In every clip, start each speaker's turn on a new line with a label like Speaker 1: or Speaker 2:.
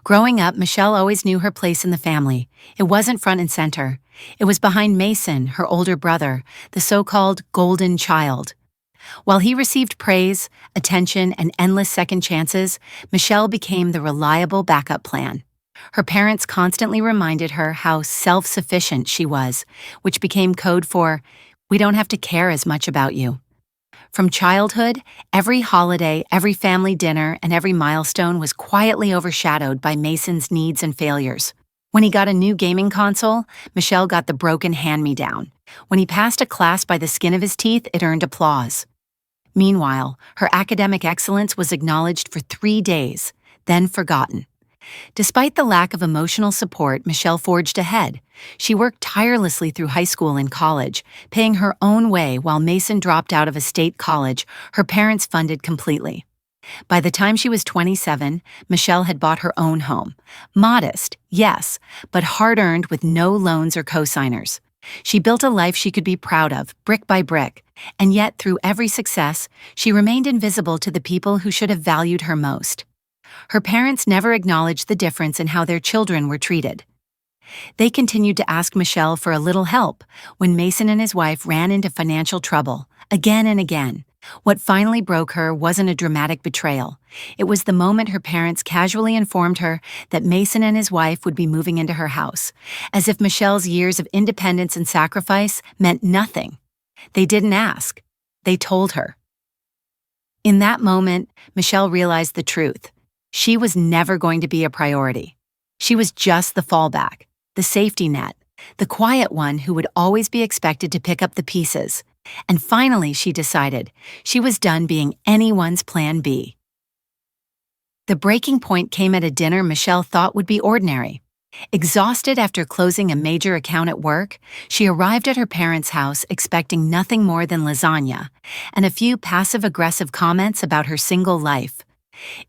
Speaker 1: Growing up, Michelle always knew her place in the family. It wasn't front and center. It was behind Mason, her older brother, the so-called golden child. While he received praise, attention, and endless second chances, Michelle became the reliable backup plan. Her parents constantly reminded her how self-sufficient she was, which became code for, "We don't have to care as much about you." From childhood, every holiday, every family dinner, and every milestone was quietly overshadowed by Mason's needs and failures. When he got a new gaming console, Michelle got the broken hand-me-down. When he passed a class by the skin of his teeth, it earned applause. Meanwhile, her academic excellence was acknowledged for 3 days, then forgotten. Despite the lack of emotional support, Michelle forged ahead. She worked tirelessly through high school and college, paying her own way while Mason dropped out of a state college her parents funded completely. By the time she was 27, Michelle had bought her own home. Modest, yes, but hard-earned with no loans or co-signers. She built a life she could be proud of, brick by brick, and yet through every success, she remained invisible to the people who should have valued her most. Her parents never acknowledged the difference in how their children were treated. They continued to ask Michelle for a little help when Mason and his wife ran into financial trouble, again and again. What finally broke her wasn't a dramatic betrayal. It was the moment her parents casually informed her that Mason and his wife would be moving into her house, as if Michelle's years of independence and sacrifice meant nothing. They didn't ask. They told her. In that moment, Michelle realized the truth. She was never going to be a priority. She was just the fallback, the safety net, the quiet one who would always be expected to pick up the pieces. And finally, she decided she was done being anyone's plan B. The breaking point came at a dinner Michelle thought would be ordinary. Exhausted after closing a major account at work, she arrived at her parents' house expecting nothing more than lasagna and a few passive-aggressive comments about her single life.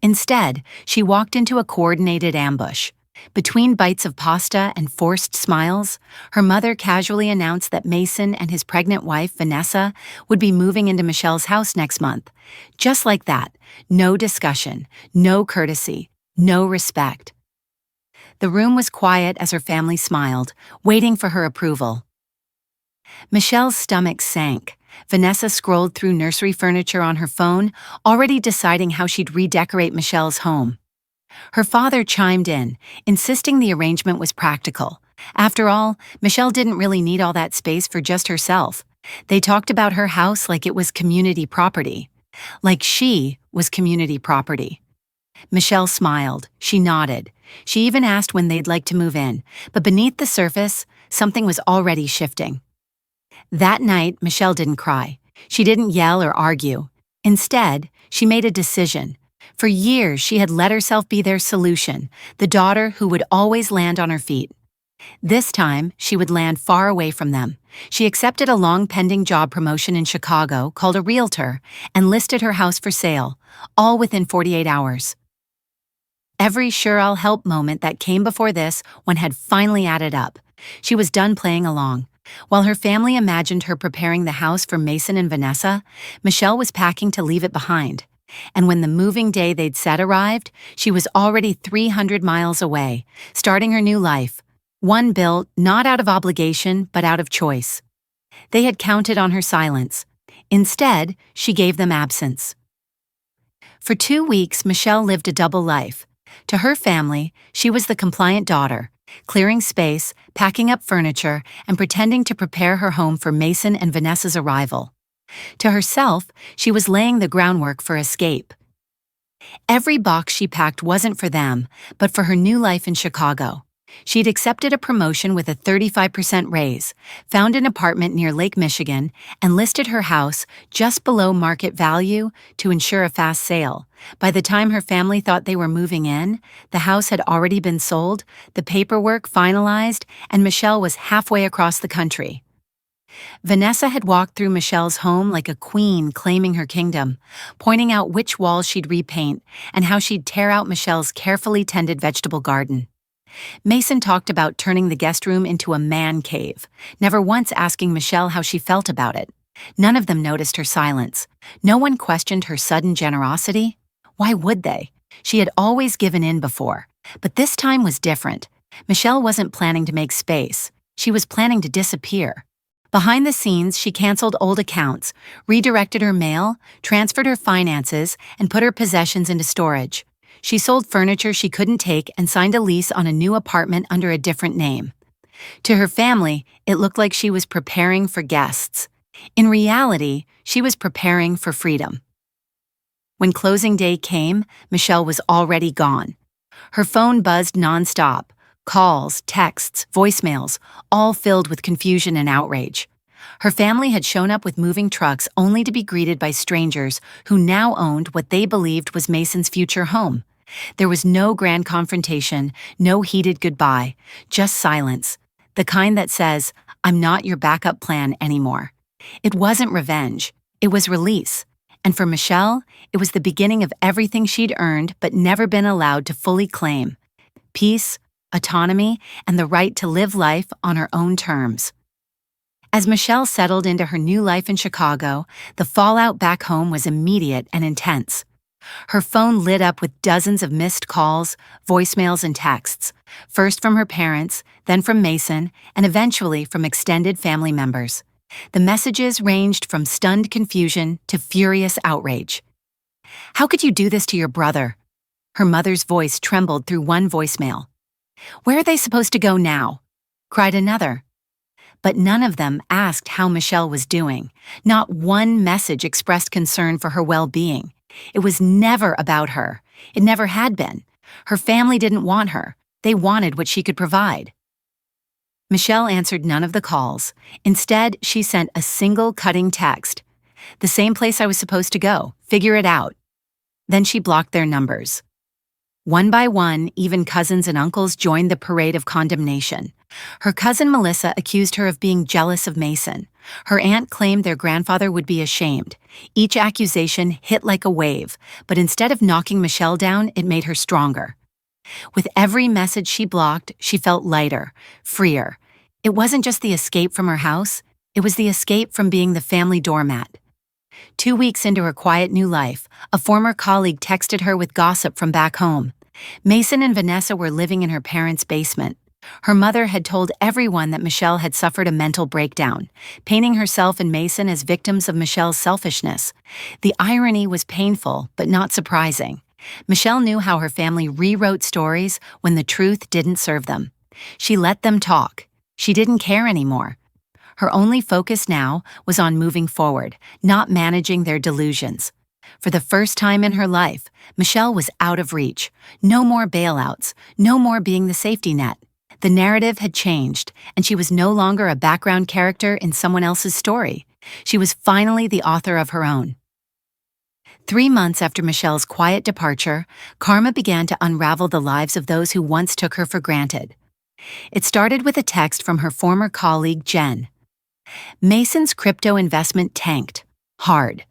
Speaker 1: Instead, she walked into a coordinated ambush. Between bites of pasta and forced smiles, her mother casually announced that Mason and his pregnant wife, Vanessa, would be moving into Michelle's house next month. Just like that, no discussion, no courtesy, no respect. The room was quiet as her family smiled, waiting for her approval. Michelle's stomach sank. Vanessa scrolled through nursery furniture on her phone, already deciding how she'd redecorate Michelle's home. Her father chimed in, insisting the arrangement was practical. After all, Michelle didn't really need all that space for just herself. They talked about her house like it was community property. Like she was community property. Michelle smiled. She nodded. She even asked when they'd like to move in, but beneath the surface, something was already shifting. That night, Michelle didn't cry. She didn't yell or argue. Instead, she made a decision. For years, she had let herself be their solution, the daughter who would always land on her feet. This time, she would land far away from them. She accepted a long-pending job promotion in Chicago, called a realtor, and listed her house for sale, all within 48 hours. Every sure I'll help moment that came before this one had finally added up. She was done playing along. While her family imagined her preparing the house for Mason and Vanessa, Michelle was packing to leave it behind. And when the moving day they'd set arrived, she was already 300 miles away, starting her new life. One built not out of obligation, but out of choice. They had counted on her silence. Instead, she gave them absence. For 2 weeks, Michelle lived a double life. To her family, she was the compliant daughter, clearing space, packing up furniture, and pretending to prepare her home for Mason and Vanessa's arrival. To herself, she was laying the groundwork for escape. Every box she packed wasn't for them, but for her new life in Chicago. She'd accepted a promotion with a 35% raise, found an apartment near Lake Michigan, and listed her house just below market value to ensure a fast sale. By the time her family thought they were moving in, the house had already been sold, the paperwork finalized, and Michelle was halfway across the country. Vanessa had walked through Michelle's home like a queen claiming her kingdom, pointing out which walls she'd repaint and how she'd tear out Michelle's carefully tended vegetable garden. Mason talked about turning the guest room into a man cave, never once asking Michelle how she felt about it. None of them noticed her silence. No one questioned her sudden generosity. Why would they? She had always given in before. But this time was different. Michelle wasn't planning to make space. She was planning to disappear. Behind the scenes, she canceled old accounts, redirected her mail, transferred her finances, and put her possessions into storage. She sold furniture she couldn't take and signed a lease on a new apartment under a different name. To her family, it looked like she was preparing for guests. In reality, she was preparing for freedom. When closing day came, Michelle was already gone. Her phone buzzed nonstop. Calls, texts, voicemails, all filled with confusion and outrage. Her family had shown up with moving trucks only to be greeted by strangers who now owned what they believed was Mason's future home. There was no grand confrontation, no heated goodbye, just silence, the kind that says, "I'm not your backup plan anymore." It wasn't revenge, it was release. And for Michelle, it was the beginning of everything she'd earned but never been allowed to fully claim: peace, autonomy, and the right to live life on her own terms. As Michelle settled into her new life in Chicago, the fallout back home was immediate and intense. Her phone lit up with dozens of missed calls, voicemails, and texts, first from her parents, then from Mason, and eventually from extended family members. The messages ranged from stunned confusion to furious outrage. "How could you do this to your brother?" Her mother's voice trembled through one voicemail. "Where are they supposed to go now?" cried another. But none of them asked how Michelle was doing. Not one message expressed concern for her well-being. It was never about her. It never had been. Her family didn't want her. They wanted what she could provide. Michelle answered none of the calls. Instead, she sent a single cutting text. "The same place I was supposed to go. Figure it out." Then she blocked their numbers. One by one, even cousins and uncles joined the parade of condemnation. Her cousin Melissa accused her of being jealous of Mason. Her aunt claimed their grandfather would be ashamed. Each accusation hit like a wave, but instead of knocking Michelle down, it made her stronger. With every message she blocked, she felt lighter, freer. It wasn't just the escape from her house, it was the escape from being the family doormat. 2 weeks into her quiet new life, a former colleague texted her with gossip from back home. Mason and Vanessa were living in her parents' basement. Her mother had told everyone that Michelle had suffered a mental breakdown, painting herself and Mason as victims of Michelle's selfishness. The irony was painful, but not surprising. Michelle knew how her family rewrote stories when the truth didn't serve them. She let them talk. She didn't care anymore. Her only focus now was on moving forward, not managing their delusions. For the first time in her life, Michelle was out of reach. No more bailouts, no more being the safety net. The narrative had changed, and she was no longer a background character in someone else's story. She was finally the author of her own. 3 months after Michelle's quiet departure, karma began to unravel the lives of those who once took her for granted. It started with a text from her former colleague, Jen. Mason's crypto investment tanked. Hard.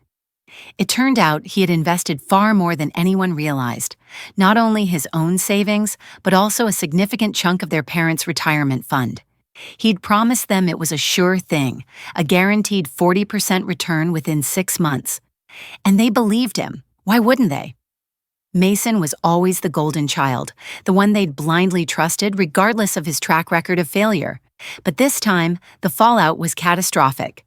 Speaker 1: It turned out he had invested far more than anyone realized, not only his own savings, but also a significant chunk of their parents' retirement fund. He'd promised them it was a sure thing, a guaranteed 40% return within 6 months. And they believed him. Why wouldn't they? Mason was always the golden child, the one they'd blindly trusted regardless of his track record of failure. But this time, the fallout was catastrophic.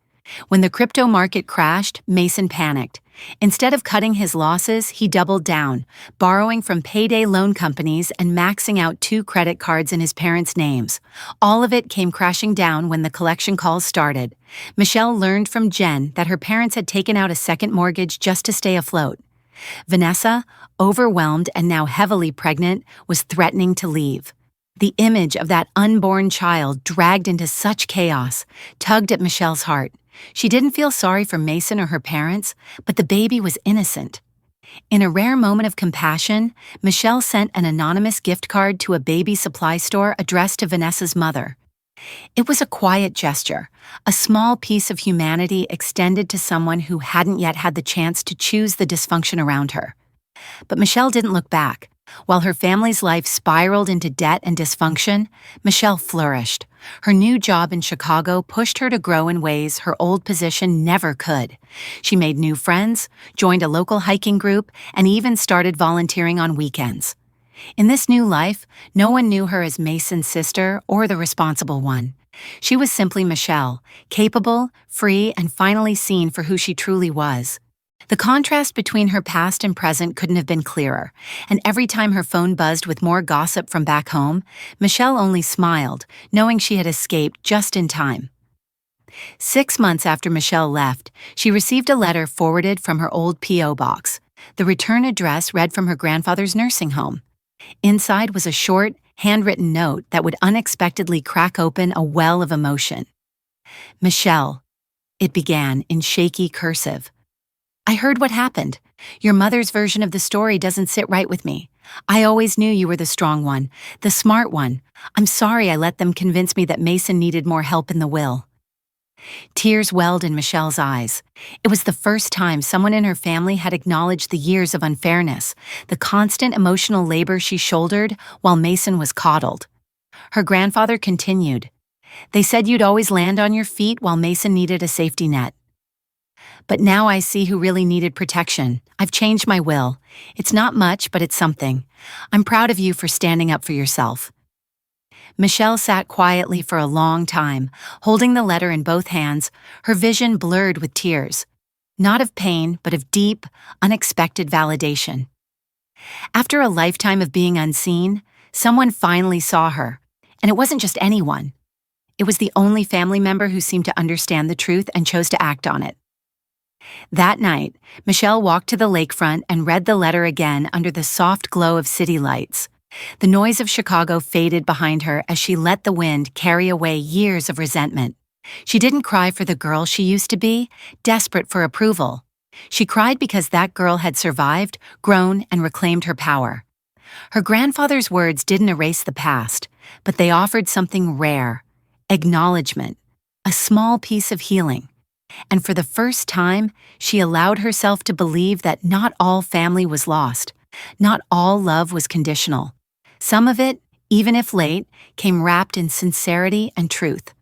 Speaker 1: When the crypto market crashed, Mason panicked. Instead of cutting his losses, he doubled down, borrowing from payday loan companies and maxing out 2 credit cards in his parents' names. All of it came crashing down when the collection calls started. Michelle learned from Jen that her parents had taken out a second mortgage just to stay afloat. Vanessa, overwhelmed and now heavily pregnant, was threatening to leave. The image of that unborn child dragged into such chaos tugged at Michelle's heart. She didn't feel sorry for Mason or her parents, but the baby was innocent. In a rare moment of compassion, Michelle sent an anonymous gift card to a baby supply store addressed to Vanessa's mother. It was a quiet gesture, a small piece of humanity extended to someone who hadn't yet had the chance to choose the dysfunction around her. But Michelle didn't look back. While her family's life spiraled into debt and dysfunction, Michelle flourished. Her new job in Chicago pushed her to grow in ways her old position never could. She made new friends, joined a local hiking group, and even started volunteering on weekends. In this new life, no one knew her as Mason's sister or the responsible one. She was simply Michelle, capable, free, and finally seen for who she truly was. The contrast between her past and present couldn't have been clearer, and every time her phone buzzed with more gossip from back home, Michelle only smiled, knowing she had escaped just in time. 6 months after Michelle left, she received a letter forwarded from her old P.O. box. The return address read from her grandfather's nursing home. Inside was a short, handwritten note that would unexpectedly crack open a well of emotion. "Michelle," it began in shaky cursive. "I heard what happened. Your mother's version of the story doesn't sit right with me. I always knew you were the strong one, the smart one. I'm sorry I let them convince me that Mason needed more help in the will." Tears welled in Michelle's eyes. It was the first time someone in her family had acknowledged the years of unfairness, the constant emotional labor she shouldered while Mason was coddled. Her grandfather continued, "They said you'd always land on your feet while Mason needed a safety net. But now I see who really needed protection. I've changed my will. It's not much, but it's something. I'm proud of you for standing up for yourself." Michelle sat quietly for a long time, holding the letter in both hands, her vision blurred with tears. Not of pain, but of deep, unexpected validation. After a lifetime of being unseen, someone finally saw her. And it wasn't just anyone. It was the only family member who seemed to understand the truth and chose to act on it. That night, Michelle walked to the lakefront and read the letter again under the soft glow of city lights. The noise of Chicago faded behind her as she let the wind carry away years of resentment. She didn't cry for the girl she used to be, desperate for approval. She cried because that girl had survived, grown, and reclaimed her power. Her grandfather's words didn't erase the past, but they offered something rare: acknowledgement, a small piece of healing. And for the first time, she allowed herself to believe that not all family was lost, not all love was conditional. Some of it, even if late, came wrapped in sincerity and truth.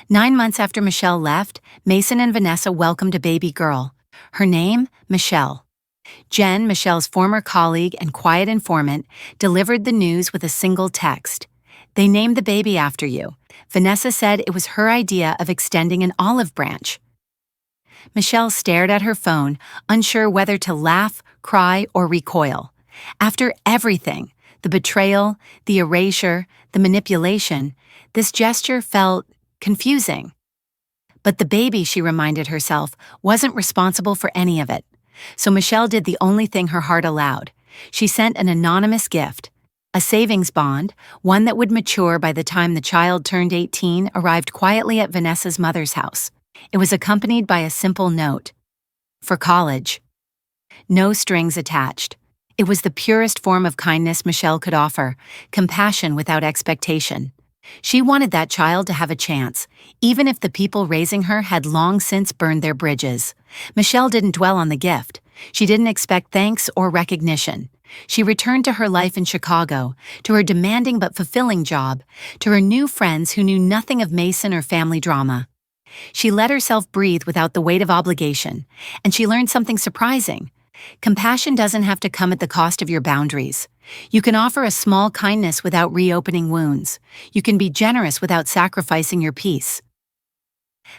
Speaker 1: 9 months after Michelle left, Mason and Vanessa welcomed a baby girl. Her name, Michelle. Jen, Michelle's former colleague and quiet informant, delivered the news with a single text. "They named the baby after you." Vanessa said it was her idea of extending an olive branch. Michelle stared at her phone, unsure whether to laugh, cry, or recoil. After everything, the betrayal, the erasure, the manipulation, this gesture felt confusing. But the baby, she reminded herself, wasn't responsible for any of it. So Michelle did the only thing her heart allowed. She sent an anonymous gift. A savings bond, one that would mature by the time the child turned 18, arrived quietly at Vanessa's mother's house. It was accompanied by a simple note. "For college." No strings attached. It was the purest form of kindness Michelle could offer, compassion without expectation. She wanted that child to have a chance, even if the people raising her had long since burned their bridges. Michelle didn't dwell on the gift. She didn't expect thanks or recognition. She returned to her life in Chicago, to her demanding but fulfilling job, to her new friends who knew nothing of Mason or family drama. She let herself breathe without the weight of obligation, and she learned something surprising. Compassion doesn't have to come at the cost of your boundaries. You can offer a small kindness without reopening wounds. You can be generous without sacrificing your peace.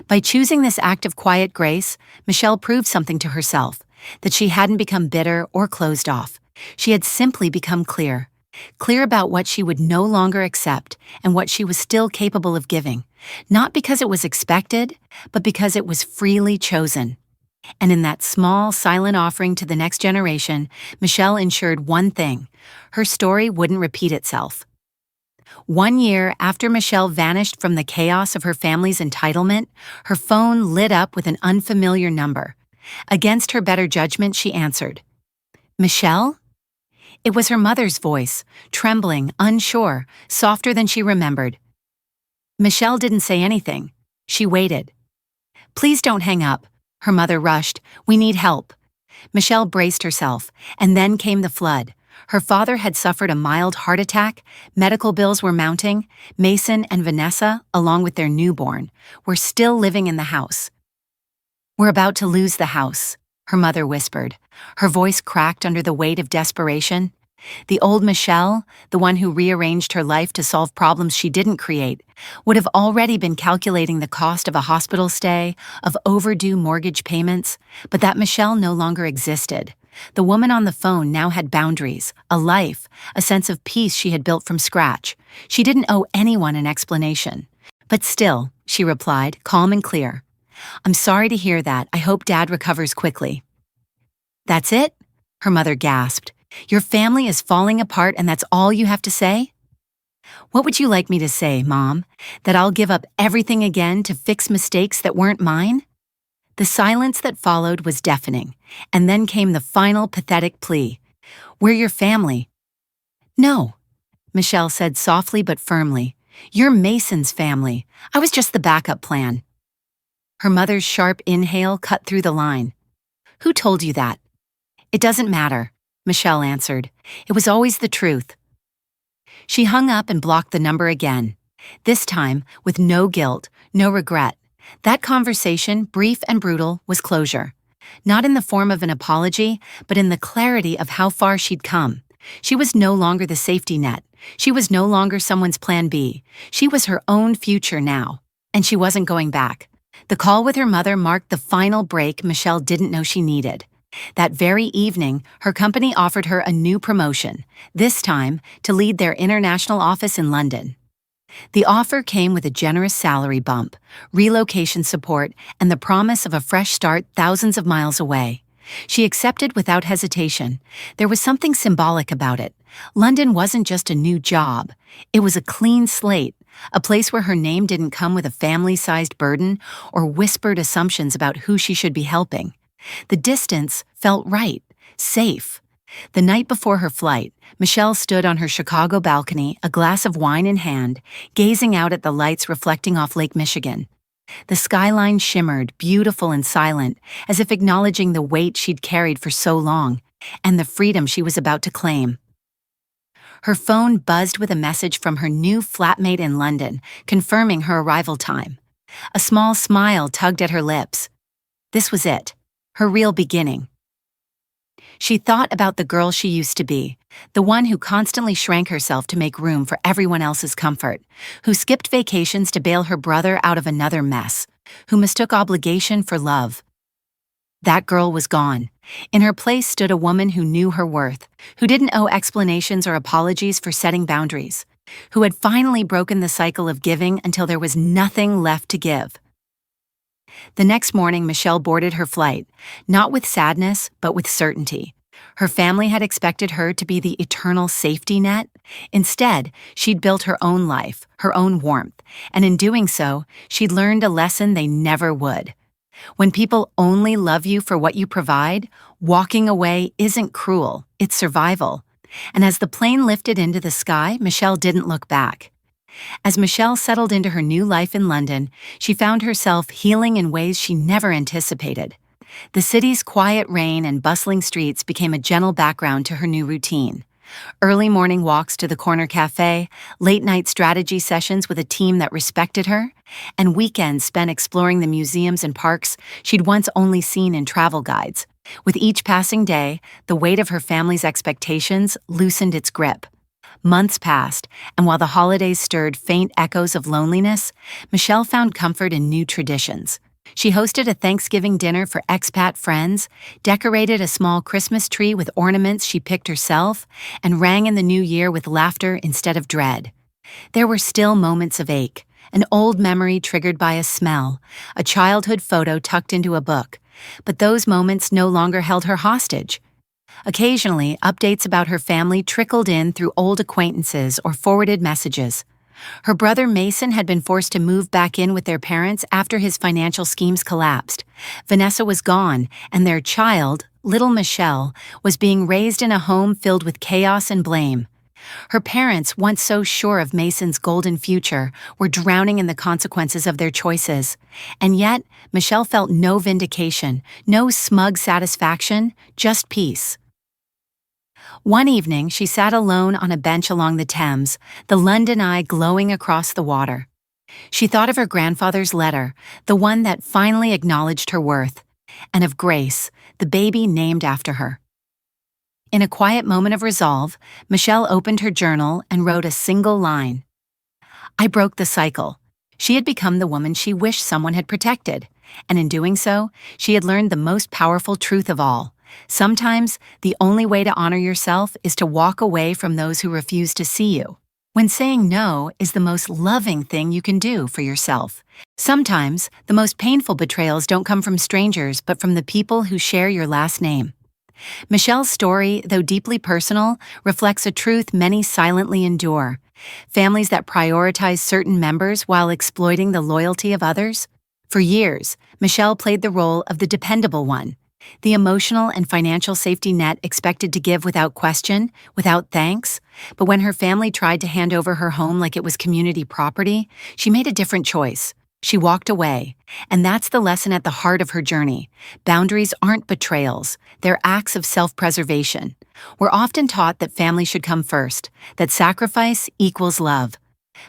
Speaker 1: By choosing this act of quiet grace, Michelle proved something to herself, that she hadn't become bitter or closed off. She had simply become clear. Clear about what she would no longer accept and what she was still capable of giving, not because it was expected, but because it was freely chosen. And in that small, silent offering to the next generation, Michelle ensured one thing: her story wouldn't repeat itself. 1 year after Michelle vanished from the chaos of her family's entitlement, her phone lit up with an unfamiliar number. Against her better judgment, she answered. "Michelle?" It was her mother's voice, trembling, unsure, softer than she remembered. Michelle didn't say anything. She waited. "Please don't hang up," her mother rushed. "We need help." Michelle braced herself, and then came the flood. Her father had suffered a mild heart attack, medical bills were mounting, Mason and Vanessa, along with their newborn, were still living in the house. "We're about to lose the house," her mother whispered. Her voice cracked under the weight of desperation. The old Michelle, the one who rearranged her life to solve problems she didn't create, would have already been calculating the cost of a hospital stay, of overdue mortgage payments, but that Michelle no longer existed. The woman on the phone now had boundaries, a life, a sense of peace she had built from scratch. She didn't owe anyone an explanation. But still, she replied, calm and clear. I'm sorry to hear that. I hope Dad recovers quickly. That's it? Her mother gasped. Your family is falling apart and that's all you have to say? What would you like me to say, Mom? That I'll give up everything again to fix mistakes that weren't mine? The silence that followed was deafening, and then came the final pathetic plea. We're your family. No, Michelle said softly but firmly. You're Mason's family. I was just the backup plan. Her mother's sharp inhale cut through the line. Who told you that? It doesn't matter, Michelle answered. It was always the truth. She hung up and blocked the number again, this time with no guilt, no regret. That conversation, brief and brutal, was closure. Not in the form of an apology, but in the clarity of how far she'd come. She was no longer the safety net. She was no longer someone's plan B. She was her own future now, and she wasn't going back. The call with her mother marked the final break Michelle didn't know she needed. That very evening, her company offered her a new promotion, this time to lead their international office in London. The offer came with a generous salary bump, relocation support, and the promise of a fresh start thousands of miles away. She accepted without hesitation. There was something symbolic about it. London wasn't just a new job. It was a clean slate, a place where her name didn't come with a family-sized burden or whispered assumptions about who she should be helping. The distance felt right, safe. The night before her flight, Michelle stood on her Chicago balcony, a glass of wine in hand, gazing out at the lights reflecting off Lake Michigan. The skyline shimmered, beautiful and silent, as if acknowledging the weight she'd carried for so long, and the freedom she was about to claim. Her phone buzzed with a message from her new flatmate in London, confirming her arrival time. A small smile tugged at her lips. This was it, her real beginning. She thought about the girl she used to be, the one who constantly shrank herself to make room for everyone else's comfort, who skipped vacations to bail her brother out of another mess, who mistook obligation for love. That girl was gone. In her place stood a woman who knew her worth, who didn't owe explanations or apologies for setting boundaries, who had finally broken the cycle of giving until there was nothing left to give. The next morning, Michelle boarded her flight, not with sadness, but with certainty. Her family had expected her to be the eternal safety net. Instead, she'd built her own life, her own warmth, and in doing so, she'd learned a lesson they never would. When people only love you for what you provide, walking away isn't cruel, it's survival. And as the plane lifted into the sky, Michelle didn't look back. As Michelle settled into her new life in London, she found herself healing in ways she never anticipated. The city's quiet rain and bustling streets became a gentle background to her new routine. Early morning walks to the corner cafe, late-night strategy sessions with a team that respected her, and weekends spent exploring the museums and parks she'd once only seen in travel guides. With each passing day, the weight of her family's expectations loosened its grip. Months passed, and while the holidays stirred faint echoes of loneliness, Michelle found comfort in new traditions. She hosted a Thanksgiving dinner for expat friends, decorated a small Christmas tree with ornaments she picked herself, and rang in the new year with laughter instead of dread. There were still moments of ache, an old memory triggered by a smell, a childhood photo tucked into a book, but those moments no longer held her hostage. Occasionally, updates about her family trickled in through old acquaintances or forwarded messages. Her brother Mason had been forced to move back in with their parents after his financial schemes collapsed. Vanessa was gone, and their child, little Michelle, was being raised in a home filled with chaos and blame. Her parents, once so sure of Mason's golden future, were drowning in the consequences of their choices. And yet, Michelle felt no vindication, no smug satisfaction, just peace. One evening, she sat alone on a bench along the Thames, the London eye glowing across the water. She thought of her grandfather's letter, the one that finally acknowledged her worth, and of Grace, the baby named after her. In a quiet moment of resolve, Michelle opened her journal and wrote a single line. I broke the cycle. She had become the woman she wished someone had protected, and in doing so, she had learned the most powerful truth of all. Sometimes, the only way to honor yourself is to walk away from those who refuse to see you. When saying no is the most loving thing you can do for yourself. Sometimes, the most painful betrayals don't come from strangers but from the people who share your last name. Michelle's story, though deeply personal, reflects a truth many silently endure. Families that prioritize certain members while exploiting the loyalty of others. For years, Michelle played the role of the dependable one, the emotional and financial safety net expected to give without question, without thanks. But when her family tried to hand over her home like it was community property, she made a different choice. She walked away, and that's the lesson at the heart of her journey. Boundaries aren't betrayals, they're acts of self-preservation. We're often taught that family should come first, that sacrifice equals love.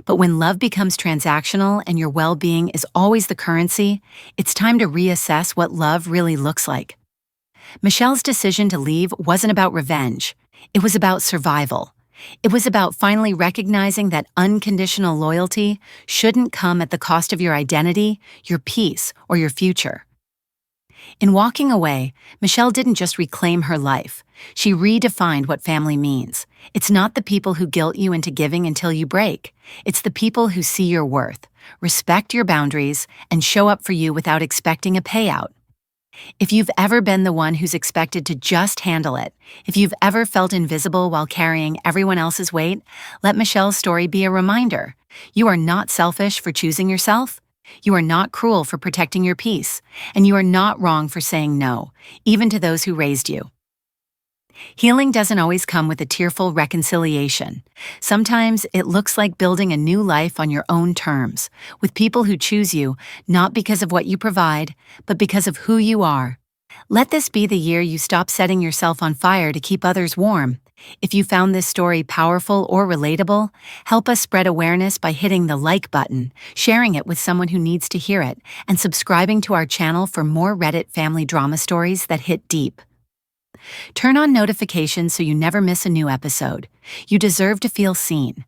Speaker 1: But when love becomes transactional and your well-being is always the currency, it's time to reassess what love really looks like. Michelle's decision to leave wasn't about revenge. It was about survival. It was about finally recognizing that unconditional loyalty shouldn't come at the cost of your identity, your peace, or your future. In walking away, Michelle didn't just reclaim her life. She redefined what family means. It's not the people who guilt you into giving until you break. It's the people who see your worth, respect your boundaries, and show up for you without expecting a payout. If you've ever been the one who's expected to just handle it, if you've ever felt invisible while carrying everyone else's weight, let Michelle's story be a reminder. You are not selfish for choosing yourself. You are not cruel for protecting your peace. And you are not wrong for saying no, even to those who raised you. Healing doesn't always come with a tearful reconciliation. Sometimes it looks like building a new life on your own terms, with people who choose you not because of what you provide, but because of who you are. Let this be the year you stop setting yourself on fire to keep others warm. If you found this story powerful or relatable, help us spread awareness by hitting the like button, sharing it with someone who needs to hear it, and subscribing to our channel for more Reddit family drama stories that hit deep. Turn on notifications so you never miss a new episode. You deserve to feel seen.